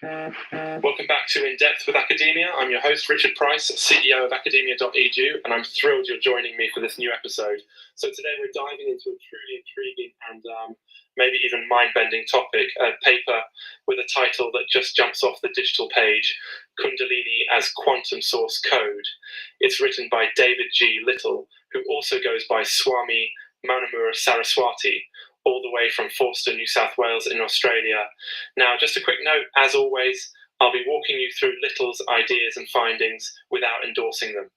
Welcome back to In Depth with Academia. I'm your host, Richard Price, CEO of academia.edu, and I'm thrilled you're joining me for this new episode. So today we're diving into a truly intriguing and maybe even mind-bending topic, a paper with a title that just jumps off the digital page, Kundalini as Quantum Source Code. It's written by David G. Little, who also goes by Swami Manamura Saraswati, all the way from Forster, New South Wales in Australia. Now, just a quick note, as always, I'll be walking you through Little's ideas and findings without endorsing them.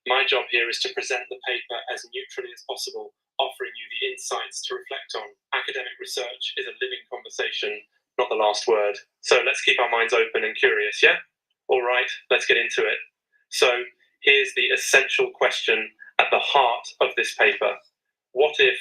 My job here is to present the paper as neutrally as possible, offering you the insights to reflect on. Academic research is a living conversation, not the last word. So let's keep our minds open and curious, yeah? All right, let's get into it. So here's the essential question at the heart of this paper. What if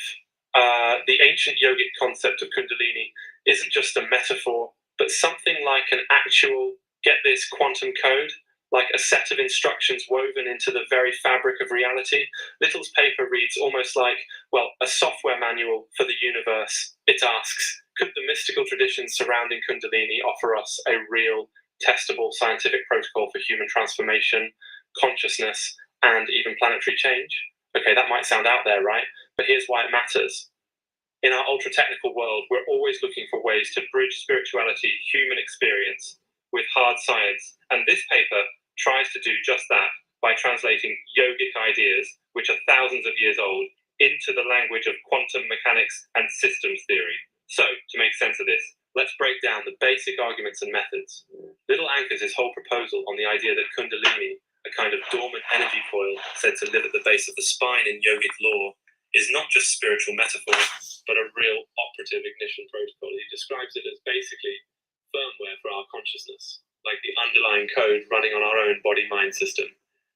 the ancient yogic concept of Kundalini isn't just a metaphor, but something like an actual, get this, quantum code, like a set of instructions woven into the very fabric of reality? Little's paper reads almost like, well, a software manual for the universe. It asks, could the mystical traditions surrounding Kundalini offer us a real, testable scientific protocol for human transformation, consciousness, and even planetary change? Okay, that might sound out there, right? But here's why it matters. In our ultra-technical world, we're always looking for ways to bridge spirituality, human experience, with hard science. And this paper tries to do just that by translating yogic ideas, which are thousands of years old, into the language of quantum mechanics and systems theory. So, to make sense of this, let's break down the basic arguments and methods. Little anchors his whole proposal on the idea that Kundalini, a kind of dormant energy coil said to live at the base of the spine in yogic lore, is not just spiritual metaphor, but a real operative ignition protocol. He describes it as basically firmware for our consciousness, like the underlying code running on our own body-mind system.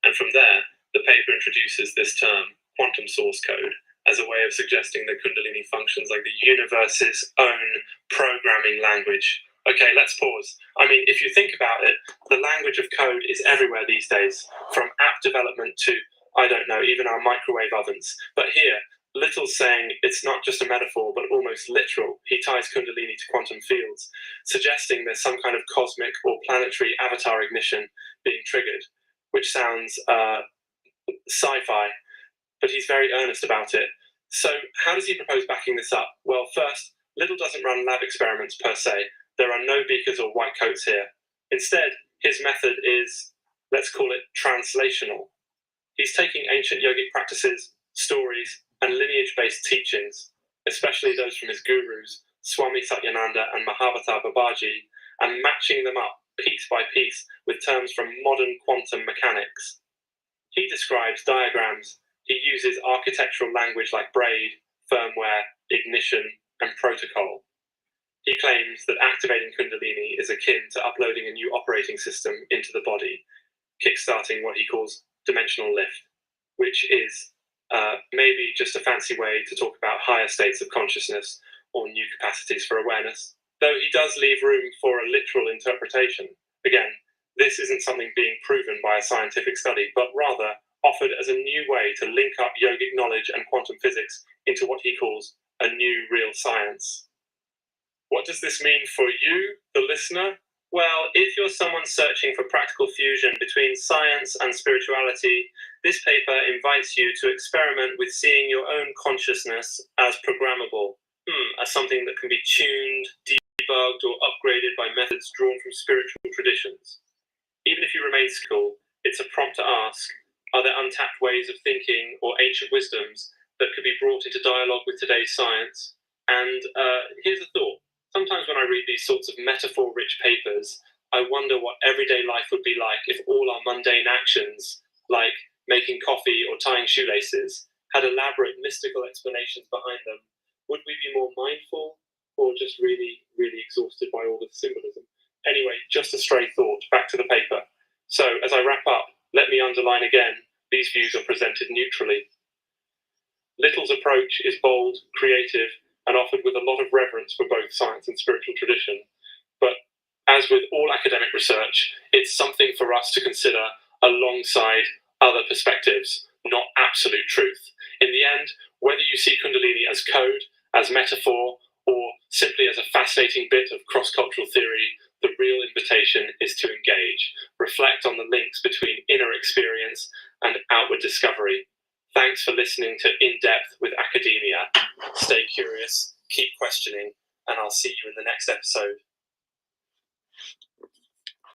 And from there, the paper introduces this term, quantum source code, as a way of suggesting that Kundalini functions like the universe's own programming language. Okay, let's pause. I mean, if you think about it, the language of code is everywhere these days, from app development to, I don't know, even our microwave ovens. But here, Little's saying it's not just a metaphor, but almost literal. He ties Kundalini to quantum fields, suggesting there's some kind of cosmic or planetary avatar ignition being triggered, which sounds sci-fi, but he's very earnest about it. So how does he propose backing this up? Well, first, Little doesn't run lab experiments per se. There are no beakers or white coats here. Instead, his method is, let's call it translational. He's taking ancient yogic practices, stories, and lineage-based teachings, especially those from his gurus, Swami Satyananda and Mahavatar Babaji, and matching them up piece by piece with terms from modern quantum mechanics. He describes diagrams. He uses architectural language like braid, firmware, ignition, and protocol. He claims that activating Kundalini is akin to uploading a new operating system into the body, kickstarting what he calls dimensional lift, which is maybe just a fancy way to talk about higher states of consciousness or new capacities for awareness, though he does leave room for a literal interpretation. Again, this isn't something being proven by a scientific study, but rather offered as a new way to link up yogic knowledge and quantum physics into what he calls a new real science. What does this mean for you, the listener? Well, if you're someone searching for practical fusion between science and spirituality, this paper invites you to experiment with seeing your own consciousness as programmable, as something that can be tuned, debugged, or upgraded by methods drawn from spiritual traditions. Even if you remain skeptical, it's a prompt to ask, are there untapped ways of thinking or ancient wisdoms that could be brought into dialogue with today's science? And here's a thought. Sometimes when I read these sorts of metaphor-rich papers, I wonder what everyday life would be like if all our mundane actions, like making coffee or tying shoelaces, had elaborate mystical explanations behind them. Would we be more mindful or just really, really exhausted by all the symbolism? Anyway, just a stray thought, back to the paper. So, as I wrap up, let me underline again, these views are presented neutrally. Little's approach is bold, creative, and offered with a lot of reverence for both science and spiritual tradition. But as with all academic research, it's something for us to consider alongside other perspectives, not absolute truth. In the end, whether you see Kundalini as code, as metaphor, or simply as a fascinating bit of cross-cultural theory, the real invitation is to engage, reflect on the links between inner experience and outward discovery. Thanks for listening to In Depth with Academia. Stay curious, keep questioning, and I'll see you in the next episode.